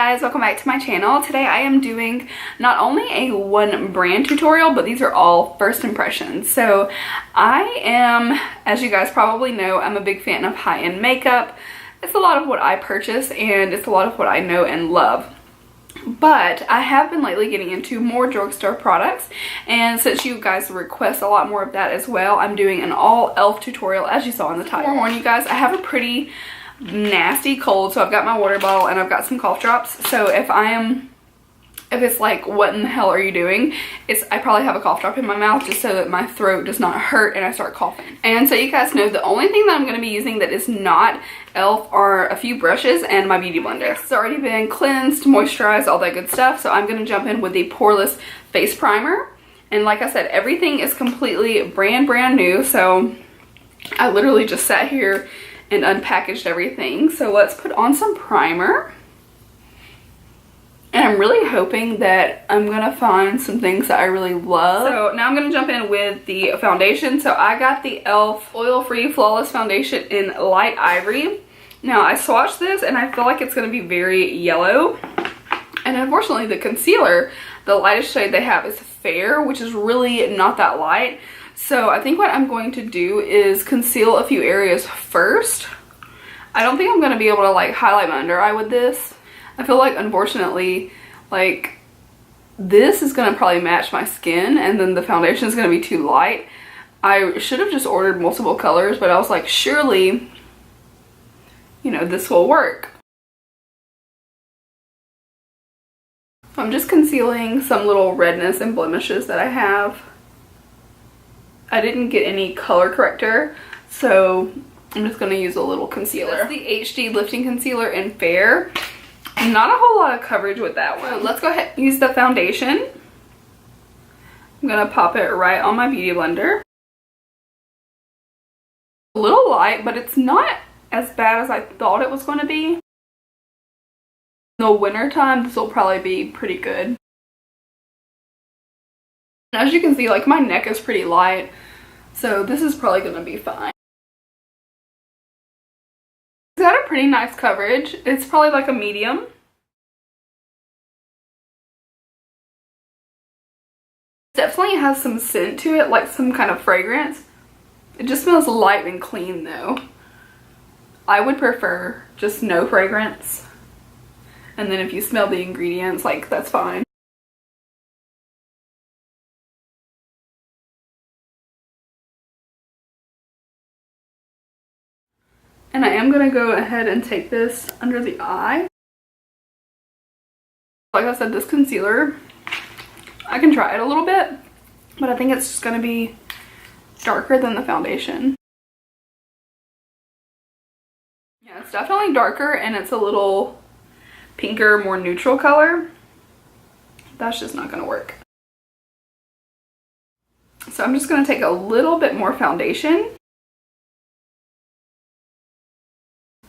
guys, welcome back to my channel. Today I am doing not only a one brand tutorial, but these are all first impressions. So I am, as you guys probably know, I'm a big fan of high-end makeup. It's a lot of what I purchase and it's a lot of what I know and love. But I have been lately getting into more drugstore products, and since you guys request a lot more of that as well, I'm doing an all e.l.f. tutorial, as you saw in the title. I warn you guys, I have a pretty nasty cold, so I've got my water bottle and I've got some cough drops. So if it's like, what in the hell are you doing, I probably have a cough drop in my mouth just so that my throat does not hurt and I start coughing. And so you guys know the only thing that I'm going to be using that is not e.l.f. are a few brushes and my beauty blender. It's already been cleansed, moisturized, all that good stuff. So I'm going to jump in with the poreless face primer. And like I said, everything is completely brand new. So I literally just sat here and unpackaged everything. So let's put on some primer. And I'm really hoping that I'm gonna find some things that I really love. So now I'm gonna jump in with the foundation. So I got the e.l.f. Oil-Free Flawless Foundation in Light Ivory. Now I swatched this and I feel like it's gonna be very yellow. And unfortunately the concealer, the lightest shade they have is Fair, which is really not that light. So I think what I'm going to do is conceal a few areas first. I don't think I'm going to be able to like highlight my under eye with this. I feel like unfortunately like this is going to probably match my skin and then the foundation is going to be too light. I should have just ordered multiple colors, but I was like, surely, you know, this will work. I'm just concealing some little redness and blemishes that I have. I didn't get any color corrector, so I'm just going to use a little concealer. That's the HD Lifting Concealer in Fair. Not a whole lot of coverage with that one. So let's go ahead and use the foundation. I'm going to pop it right on my beauty blender. A little light, but it's not as bad as I thought it was going to be. In the winter time, this will probably be pretty good. As you can see, like my neck is pretty light, so this is probably going to be fine. It's got a pretty nice coverage. It's probably like a medium. Definitely has some scent to it, like some kind of fragrance. It just smells light and clean though. I would prefer just no fragrance. And then if you smell the ingredients, like that's fine. And I am going to go ahead and take this under the eye. Like I said, this concealer, I can try it a little bit, but I think it's just going to be darker than the foundation. Yeah, it's definitely darker and it's a little pinker, more neutral color. That's just not going to work. So I'm just going to take a little bit more foundation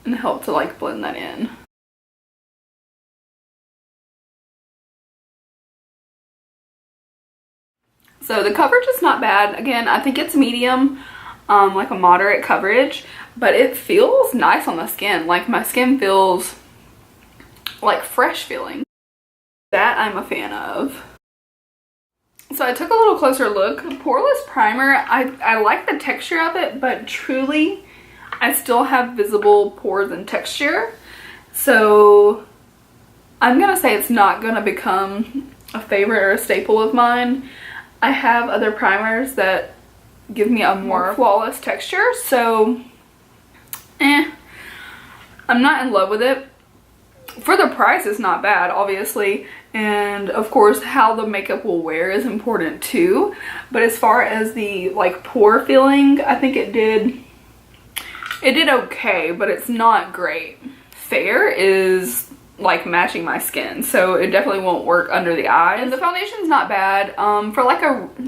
and help to like blend that in. So the coverage is not bad. Again, I think it's medium, like a moderate coverage, but it feels nice on the skin. Like my skin feels like fresh feeling. That I'm a fan of. So I took a little closer look. Poreless primer, I like the texture of it, but truly I still have visible pores and texture, so I'm gonna say it's not gonna become a favorite or a staple of mine. I have other primers that give me a more flawless texture, so I'm not in love with it. For the price, it's not bad, obviously, and of course how the makeup will wear is important too, but as far as the like pore feeling, I think it did okay, but it's not great. Fair is like matching my skin, so it definitely won't work under the eyes. And the foundation's not bad. For like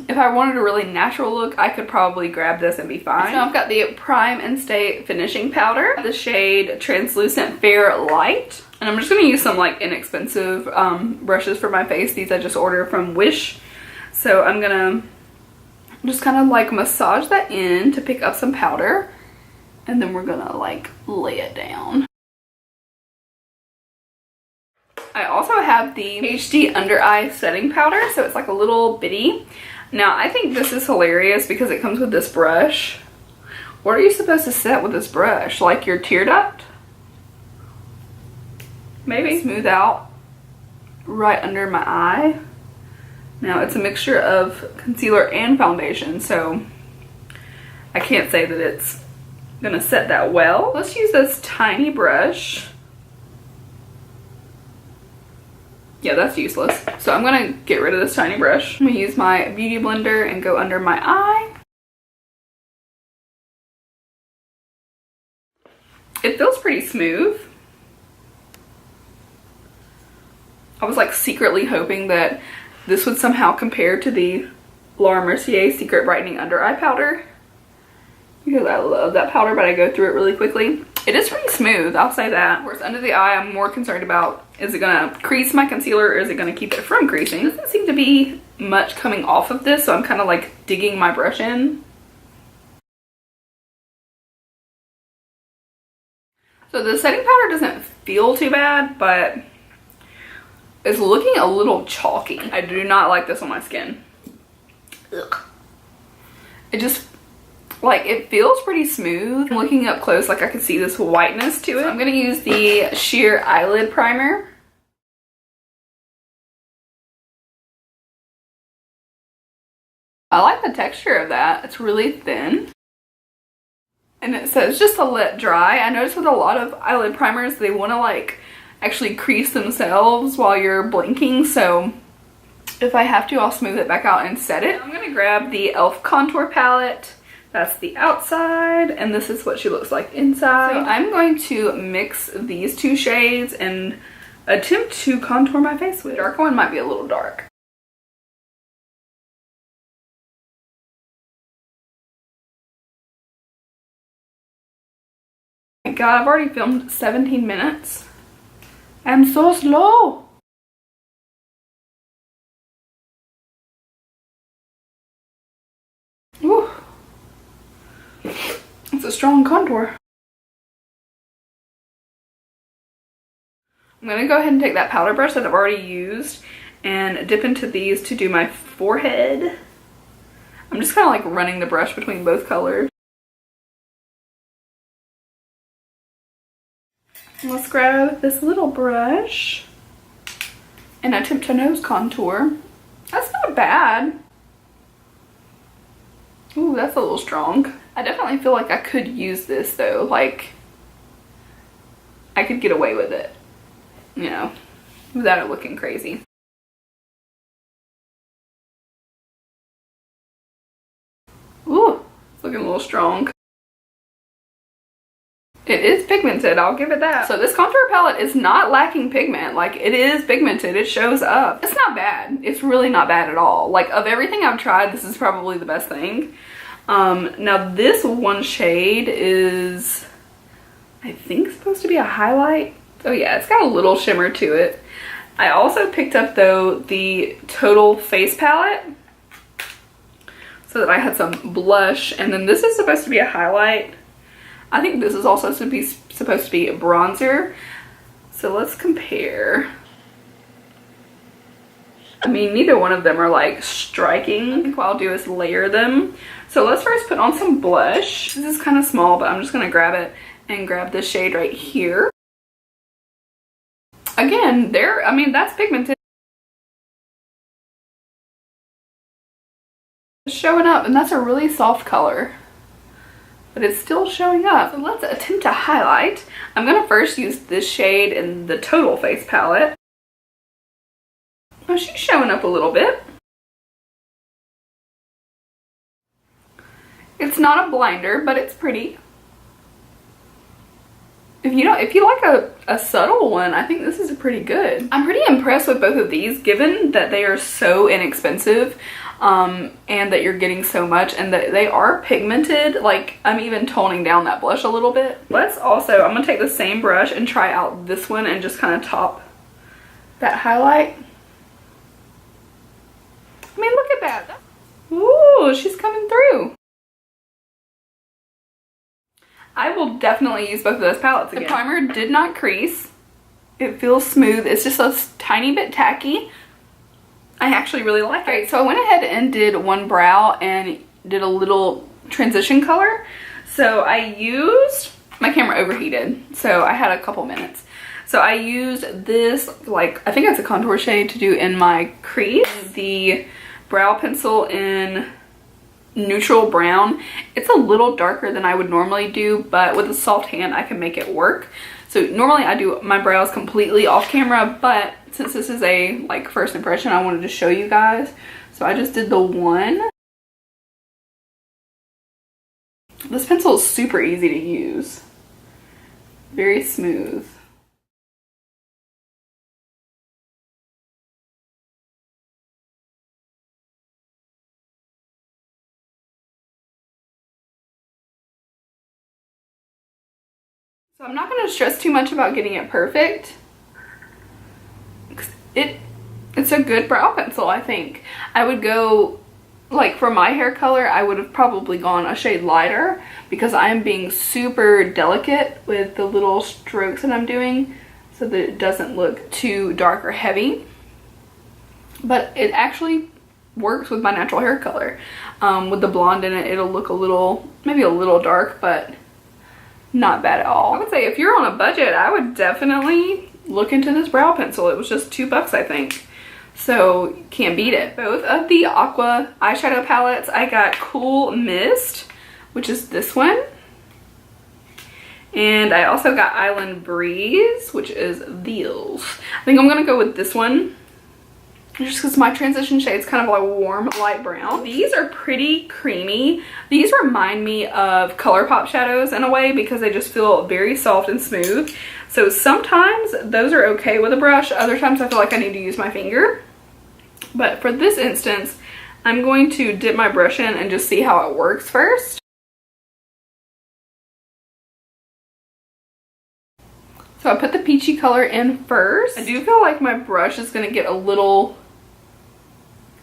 if I wanted a really natural look, I could probably grab this and be fine. So I've got the Prime and Stay Finishing Powder, the shade Translucent Fair Light. And I'm just going to use some like inexpensive brushes for my face. These I just ordered from Wish. So I'm going to just kind of like massage that in to pick up some powder. And then we're gonna like lay it down. I also have the HD under eye setting powder, so it's like a little bitty. Now I think this is hilarious because it comes with this brush. What are you supposed to set with this brush? Like your tear duct? Maybe smooth out right under my eye. Now it's a mixture of concealer and foundation, so I can't say that it's gonna set that well. Let's use this tiny brush. Yeah, that's useless. So I'm gonna get rid of this tiny brush. I'm gonna use my beauty blender and go under my eye. It feels pretty smooth. I was like secretly hoping that this would somehow compare to the Laura Mercier Secret Brightening Under Eye Powder, because I love that powder, but I go through it really quickly. It is pretty smooth, I'll say that. Of course, under the eye, I'm more concerned about, is it gonna crease my concealer or is it gonna keep it from creasing? There doesn't seem to be much coming off of this, so I'm kind of like digging my brush in. So the setting powder doesn't feel too bad, but it's looking a little chalky. I do not like this on my skin. Ugh. It just, like, it feels pretty smooth. Looking up close, like I can see this whiteness to it. So I'm gonna use the sheer eyelid primer. I like the texture of that. It's really thin. And it says just to let dry. I noticed with a lot of eyelid primers, they want to like actually crease themselves while you're blinking, so if I have to, I'll smooth it back out and set it. I'm gonna grab the e.l.f. contour palette. That's the outside, and this is what she looks like inside. So I'm going to mix these two shades and attempt to contour my face with. The darker one might be a little dark. Oh my god, I've already filmed 17 minutes. I'm so slow. Ooh. It's a strong contour. I'm gonna go ahead and take that powder brush that I've already used and dip into these to do my forehead. I'm just kind of like running the brush between both colors. Let's grab this little brush and attempt to nose contour. That's not bad. Ooh, that's a little strong. I definitely feel like I could use this though. Like, I could get away with it, you know, without it looking crazy. Ooh, it's looking a little strong. It is pigmented, I'll give it that. So this contour palette is not lacking pigment. Like, it is pigmented, it shows up. It's not bad. It's really not bad at all. Like, of everything I've tried, this is probably the best thing. Now this one shade is, I think, supposed to be a highlight. Oh yeah, it's got a little shimmer to it. I also picked up though the Total Face palette so that I had some blush, and then this is supposed to be a highlight. I think this is also supposed to be a bronzer. So let's compare. I mean, neither one of them are like striking. I think what I'll do is layer them. So let's first put on some blush. This is kind of small, but I'm just gonna grab it and grab this shade right here. Again, I mean, that's pigmented. It's showing up, and that's a really soft color, but it's still showing up. So let's attempt to highlight. I'm gonna first use this shade in the Total Face palette. Oh, she's showing up a little bit. It's not a blinder, but it's pretty. If you like a subtle one, I think this is pretty good. I'm pretty impressed with both of these, given that they are so inexpensive, and that you're getting so much, and that they are pigmented. Like, I'm even toning down that blush a little bit. I'm gonna take the same brush and try out this one and just kind of top that highlight. I mean, look at that. Ooh, she's coming through. I will definitely use both of those palettes again. The primer did not crease. It feels smooth. It's just a tiny bit tacky. I actually really like it. Right, so I went ahead and did one brow and did a little transition color. So I used, my camera overheated, so I had a couple minutes. So I used this, like, I think it's a contour shade to do in my crease. The brow pencil in neutral brown. It's a little darker than I would normally do, but with a soft hand I can make it work. So normally I do my brows completely off camera, but since this is a like first impression, I wanted to show you guys. So I just did the one. This pencil is super easy to use. Very smooth. So I'm not going to stress too much about getting it perfect. It's a good brow pencil, I think. I would go, like for my hair color, I would have probably gone a shade lighter because I am being super delicate with the little strokes that I'm doing so that it doesn't look too dark or heavy. But it actually works with my natural hair color. With the blonde in it, it'll look a little, maybe a little dark, but not bad at all. I would say if you're on a budget, I would definitely look into this brow pencil. It was just $2, I think. So can't beat it. Both of the Aqua eyeshadow palettes, I got Cool Mist, which is this one. And I also got Island Breeze, which is these. I think I'm gonna go with this one, just because my transition shade is kind of like a warm light brown. These are pretty creamy. These remind me of Colourpop shadows in a way because they just feel very soft and smooth. So sometimes those are okay with a brush. Other times I feel like I need to use my finger. But for this instance, I'm going to dip my brush in and just see how it works first. So I put the peachy color in first. I do feel like my brush is going to get a little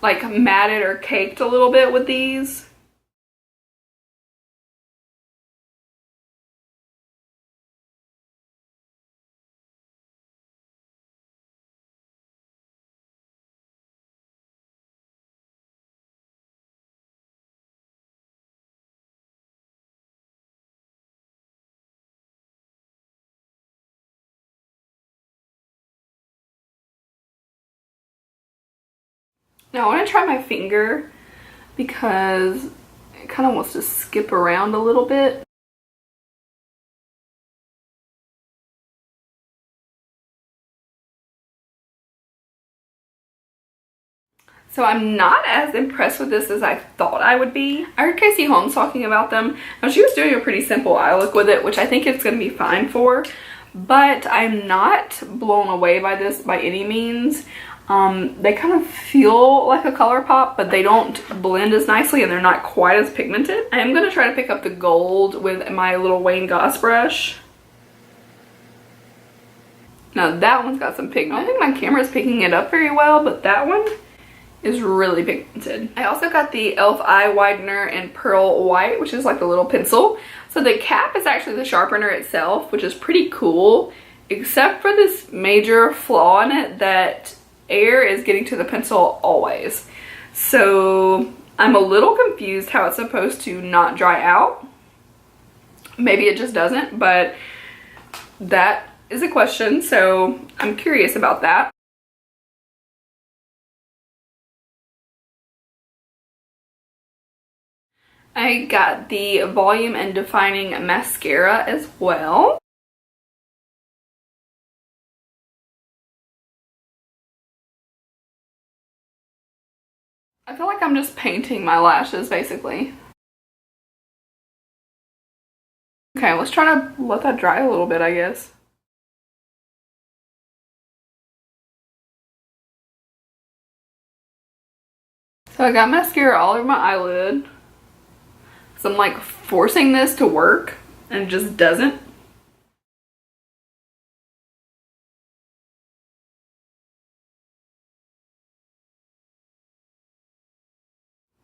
like matted or caked a little bit with these. Now I want to try my finger because it kind of wants to skip around a little bit. So I'm not as impressed with this as I thought I would be. I heard Casey Holmes talking about them. Now she was doing a pretty simple eye look with it, which I think it's going to be fine for. But I'm not blown away by this by any means. They kind of feel like a Colourpop, but they don't blend as nicely and they're not quite as pigmented. I am going to try to pick up the gold with my little Wayne Goss brush. Now that one's got some pigment. I don't think my camera's picking it up very well, but that one is really pigmented. I also got the e.l.f. eye widener in Pearl White, which is like the little pencil. So the cap is actually the sharpener itself, which is pretty cool, except for this major flaw in it that air is getting to the pencil always. So I'm a little confused how it's supposed to not dry out. Maybe it just doesn't, but that is a question, so I'm curious about that. I got the Volume and Defining Mascara as well. I feel like I'm just painting my lashes basically. Okay, let's try to let that dry a little bit, I guess. So I got mascara all over my eyelid. So I'm like forcing this to work and it just doesn't.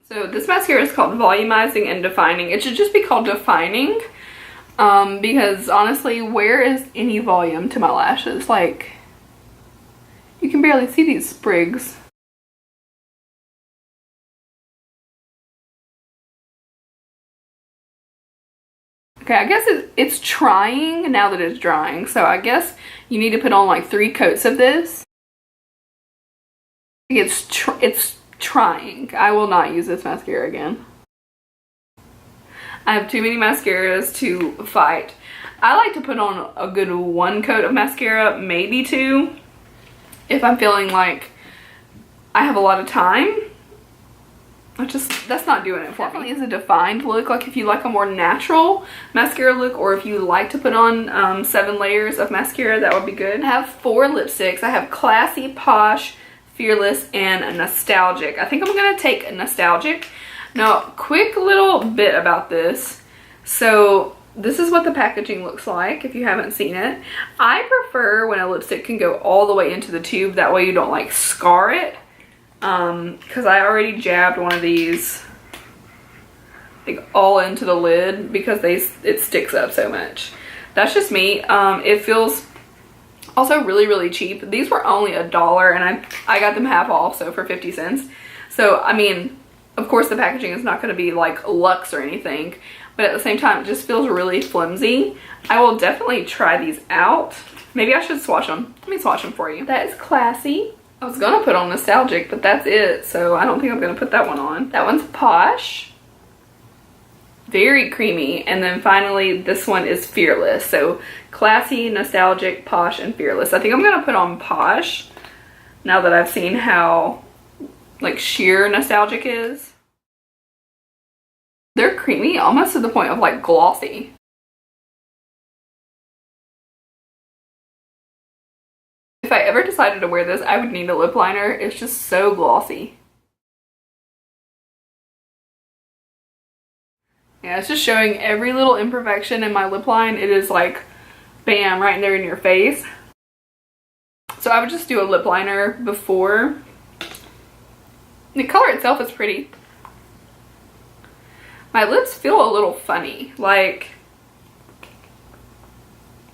So this mascara is called Volumizing and Defining. It should just be called Defining because honestly, where is any volume to my lashes? Like, You can barely see these sprigs. Okay, I guess it's trying now that it's drying. So I guess you need to put on like 3 coats of this. It's trying. I will not use this mascara again. I have too many mascaras to fight. I like to put on a good 1 coat of mascara, maybe 2, if I'm feeling like I have a lot of time. That's not doing it for me. Definitely is a defined look. Like if you like a more natural mascara look, or if you like to put on 7 layers of mascara, that would be good. I have 4 lipsticks. I have Classy, Posh, Fearless, and Nostalgic. I think I'm gonna take Nostalgic. Now, quick little bit about this. So this is what the packaging looks like if you haven't seen it. I prefer when a lipstick can go all the way into the tube. That way you don't like scar it. Because I already jabbed one of these like all into the lid because it sticks up so much. That's just me. It feels also really cheap. These were only $1 and I got them half off, so for 50 cents. So I mean, of course the packaging is not going to be like luxe or anything, but at the same time it just feels really flimsy. I will definitely try these out. Maybe I should swatch them. Let me swatch them for you. That is Classy. I was gonna put on Nostalgic, but that's it, so I don't think I'm gonna put that one on. That one's Posh. Very creamy. And then finally, this one is Fearless. So Classy, Nostalgic, Posh, and Fearless. I think I'm gonna put on Posh now that I've seen how like sheer Nostalgic is. They're creamy, almost to the point of like glossy. If I ever decided to wear this, I would need a lip liner. It's just so glossy. Yeah, it's just showing every little imperfection in my lip line. It is like, bam, right there in your face. So I would just do a lip liner before. The color itself is pretty. My lips feel a little funny, like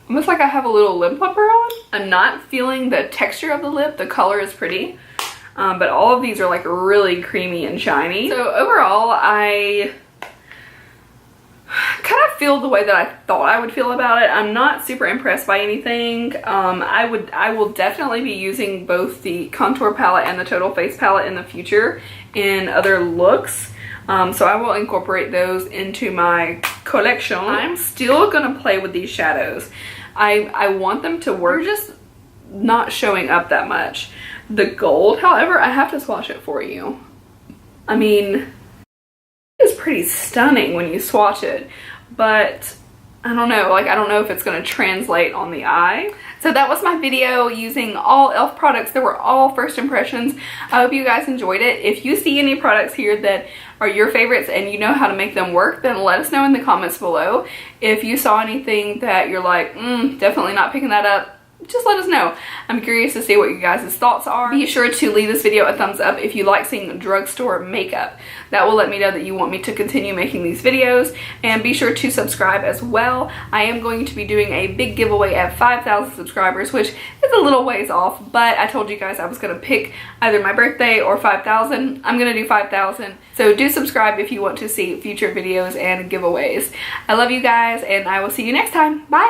almost like I have a little lip plumper on. I'm not feeling the texture of the lip. The color is pretty, but all of these are like really creamy and shiny. So overall, I kind of feel the way that I thought I would feel about it. I'm not super impressed by anything. I will definitely be using both the contour palette and the total face palette in the future in other looks. So I will incorporate those into my collection. I'm still gonna play with these shadows. I want them to work. They're just not showing up that much. The gold, however, I have to swatch it for you. I mean, it's pretty stunning when you swatch it, but I don't know, like I don't know if it's going to translate on the eye. So that was my video using all e.l.f. products. They were all first impressions. I hope you guys enjoyed it. If you see any products here that are your favorites and you know how to make them work, then let us know in the comments below. If you saw anything that you're like, definitely not picking that up, just let us know. I'm curious to see what you guys' thoughts are. Be sure to leave this video a thumbs up if you like seeing drugstore makeup. That will let me know that you want me to continue making these videos. And be sure to subscribe as well. I am going to be doing a big giveaway at 5,000 subscribers, which is a little ways off, but I told you guys I was going to pick either my birthday or 5,000. I'm going to do 5,000. So do subscribe if you want to see future videos and giveaways. I love you guys, and I will see you next time. Bye!